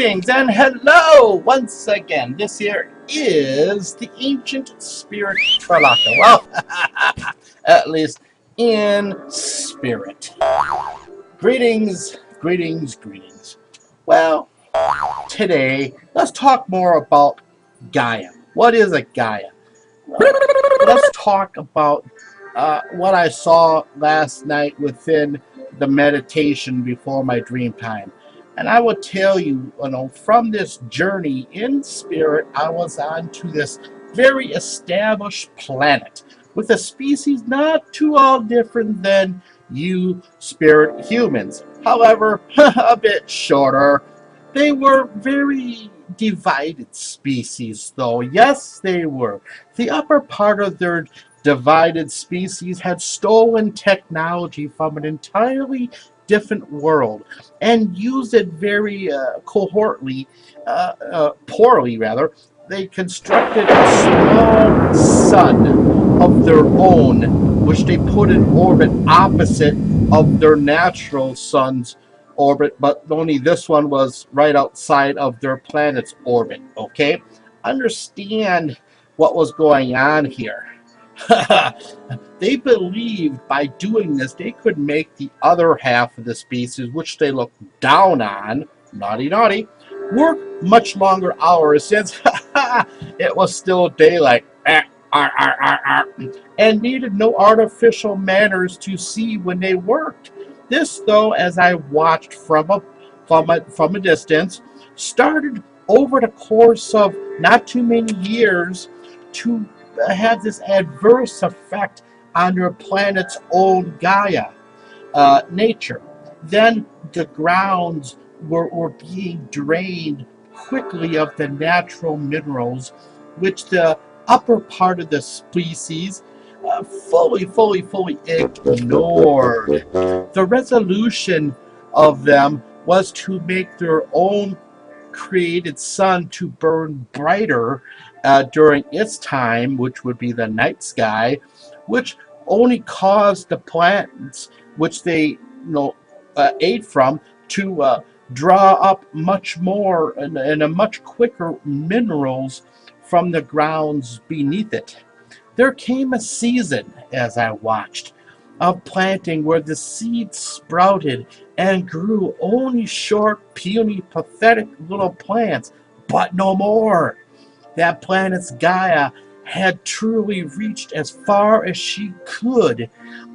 Greetings and hello once again. This here is the ancient spirit Tralaka. Well, at least in spirit. Greetings, greetings, greetings. Well, today let's talk more about Gaia. What is a Gaia? Let's talk about what I saw last night within the meditation before my dream time. And I will tell you, from this journey in spirit, I was on to this very established planet with a species not too all different than you spirit humans. However, a bit shorter. They were very divided species, though. Yes, they were. The upper part of their divided species had stolen technology from an entirely different world and used it very poorly rather. They constructed a small sun of their own, which they put in orbit opposite of their natural sun's orbit, but only this one was right outside of their planet's orbit. Okay, understand what was going on here. They believed by doing this they could make the other half of the species, which they looked down on, naughty naughty, work much longer hours since it was still daylight, and needed no artificial manners to see when they worked. This, though, as I watched from a distance, started over the course of not too many years to have this adverse effect on your planet's own Gaia nature. Then the grounds were being drained quickly of the natural minerals, which the upper part of the species fully ignored. The resolution of them was to make their own created sun to burn brighter during its time, which would be the night sky, which only caused the plants which they ate from to draw up much more and a much quicker minerals from the grounds beneath it. There came a season, as I watched, of planting where the seeds sprouted and grew only short, puny, pathetic little plants, but no more. That planet's Gaia had truly reached as far as she could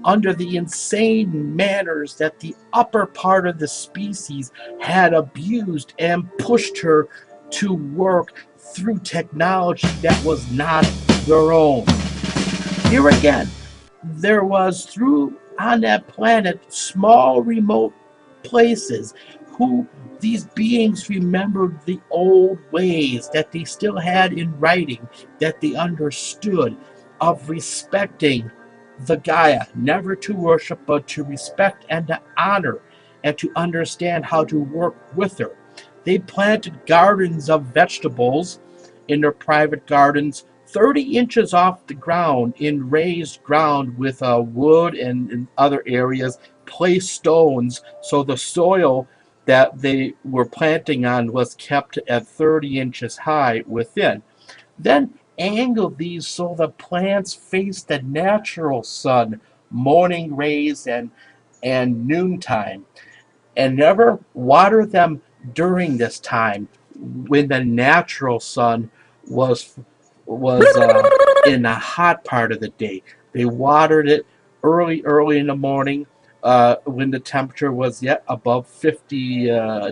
under the insane manners that the upper part of the species had abused and pushed her to work through technology that was not their own. Here again, there was on that planet small remote places who these beings remembered the old ways that they still had in writing, that they understood, of respecting the Gaia, never to worship but to respect and to honor and to understand how to work with her. They planted gardens of vegetables in their private gardens 30 inches off the ground in raised ground with wood and in other areas placed stones so the soil that they were planting on was kept at 30 inches high within. Then angled these so the plants faced the natural sun, morning rays and noontime, and never water them during this time when the natural sun was in the hot part of the day. They watered it early in the morning when the temperature was yet above 50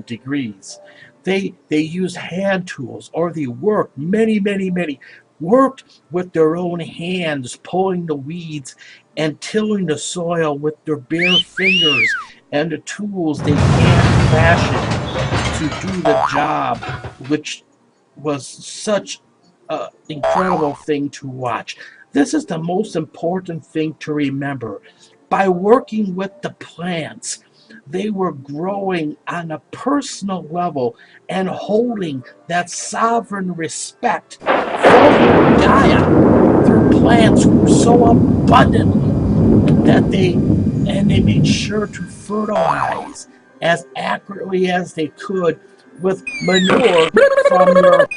degrees. They used hand tools, or they worked worked with their own hands, pulling the weeds and tilling the soil with their bare fingers and the tools they hand fashioned to do the job, which was such an incredible thing to watch. This is the most important thing to remember. By working with the plants, they were growing on a personal level and holding that sovereign respect for Gaia. Their plants grew so abundantly that they made sure to fertilize as accurately as they could with manure from your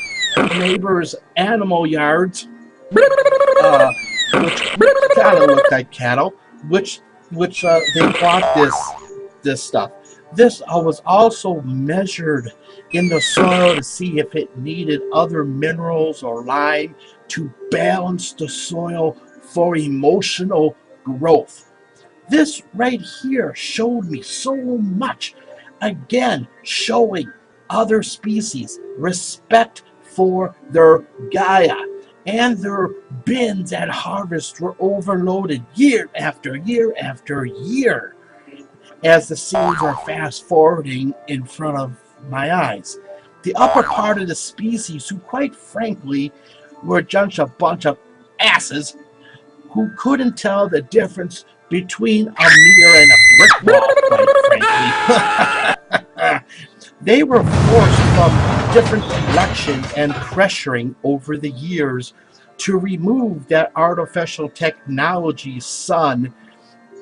neighbor's animal yards, uh, which kind of looked like cattle, which they bought this stuff. This was also measured in the soil to see if it needed other minerals or lime to balance the soil for emotional growth. This right here showed me so much. Again, showing other species respect for their Gaia, and their bins at harvest were overloaded year after year after year as the scenes are fast forwarding in front of my eyes. The upper part of the species, who quite frankly were just a bunch of asses who couldn't tell the difference between a mirror and a brick wall, quite frankly. They were forced from different collection and pressuring over the years to remove that artificial technology sun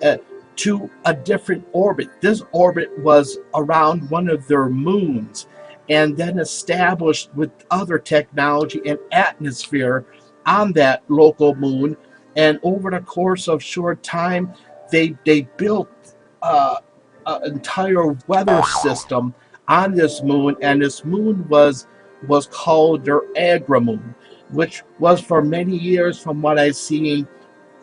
uh, to a different orbit. This orbit was around one of their moons and then established with other technology and atmosphere on that local moon. And over the course of short time, they built uh, an entire weather system on this moon, and this moon was called their Agra moon, which was for many years, from what I've seen,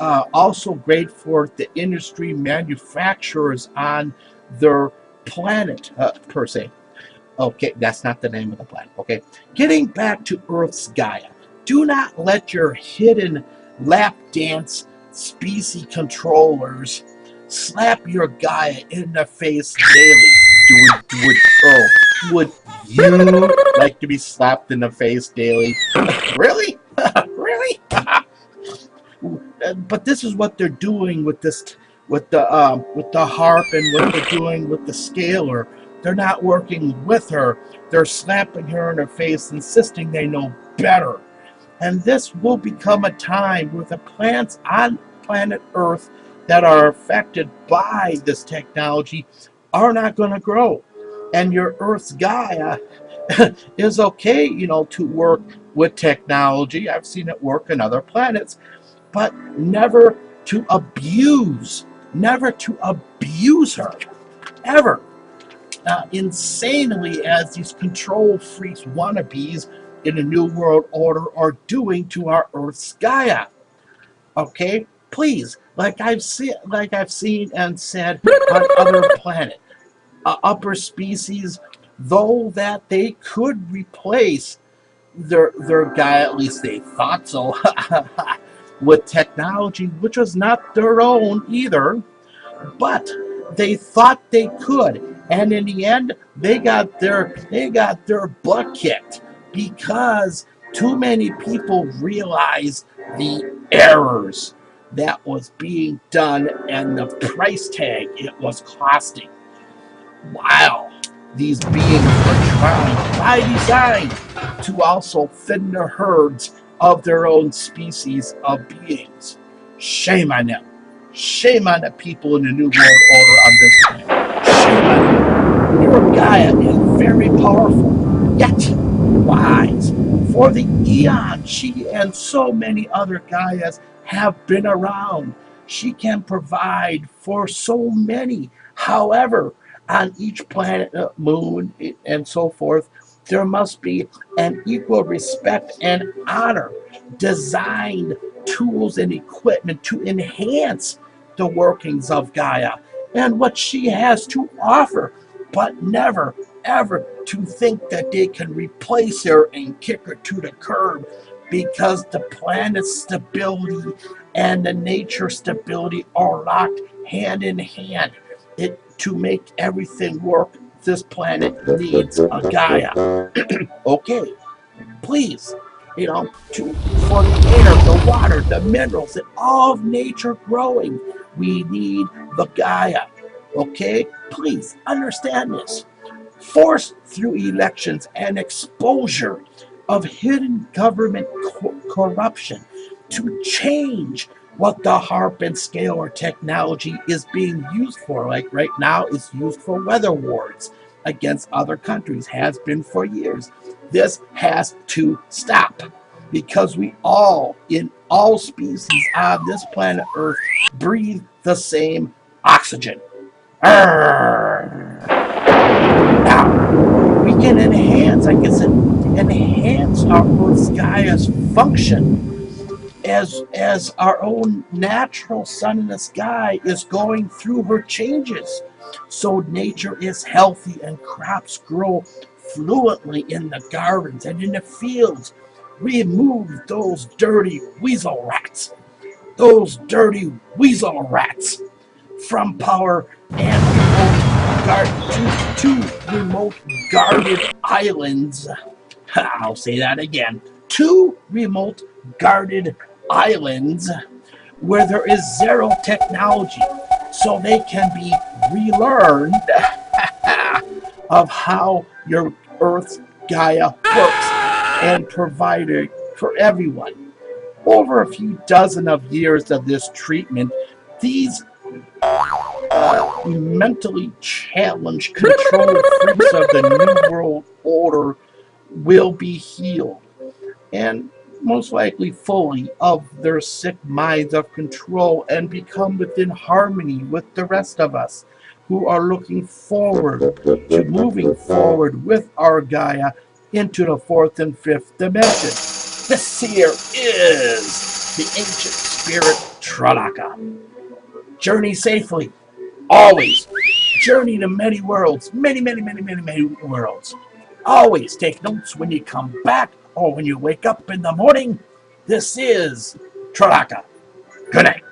also great for the industry manufacturers on their planet, per se. Okay, that's not the name of the planet. Okay, getting back to Earth's Gaia, do not let your hidden lap dance species controllers slap your Gaia in the face daily. Would you like to be slapped in the face daily? Really? Really? But this is what they're doing with this, with the harp, and what they're doing with the scalar. They're not working with her. They're slapping her in her face, insisting they know better. And this will become a time where the plants on planet Earth that are affected by this technology are not going to grow. And your Earth's Gaia is okay, to work with technology. I've seen it work in other planets, but never to abuse her, ever. Insanely, as these control freaks wannabes in the New World Order are doing to our Earth's Gaia. Okay, please, like I've seen and said on other planets, upper species, though that they could replace their Gaia, at least they thought so, with technology which was not their own either, but they thought they could, and in the end, they got their butt kicked because too many people realized the errors that was being done and the price tag it was costing. Wow, these beings were trying by design to also thin the herds of their own species of beings. Shame on them. Shame on the people in the New World Order on this planet. Shame on them. Your Gaia is very powerful, yet wise. For the eons, she and so many other Gaias have been around. She can provide for so many. However, on each planet, moon, and so forth, there must be an equal respect and honor, designed tools and equipment to enhance the workings of Gaia and what she has to offer, but never, ever to think that they can replace her and kick her to the curb, because the planet's stability and the nature stability are locked hand in hand. To make everything work, this planet needs a Gaia. Okay, please, for the air, the water, the minerals, and all of nature growing, we need the Gaia. Okay, please understand this. Forced through elections and exposure of hidden government corruption to change what the harp and scalar technology is being used for. Like right now, it's used for weather wards against other countries, has been for years. This has to stop because we all, in all species on this planet Earth, breathe the same oxygen. Now, we can enhance our Earth's Gaia's function as our own natural sun in the sky is going through her changes. So nature is healthy and crops grow fluently in the gardens and in the fields. Remove those dirty weasel rats. Those dirty weasel rats from power and two remote guarded islands. I'll say that again. 2 remote guarded islands where there is zero technology, so they can be relearned of how your Earth's Gaia works and provided for everyone. Over a few dozen of years of this treatment, these mentally challenged control freaks of the New World Order will be healed and most likely fully of their sick minds of control and become within harmony with the rest of us who are looking forward to moving forward with our Gaia into the 4th and 5th dimension. This here is the ancient spirit Tralaka. Journey safely, always. Journey to many worlds, many worlds. Always take notes when you come back or when you wake up in the morning. This is Tralaka. Good night.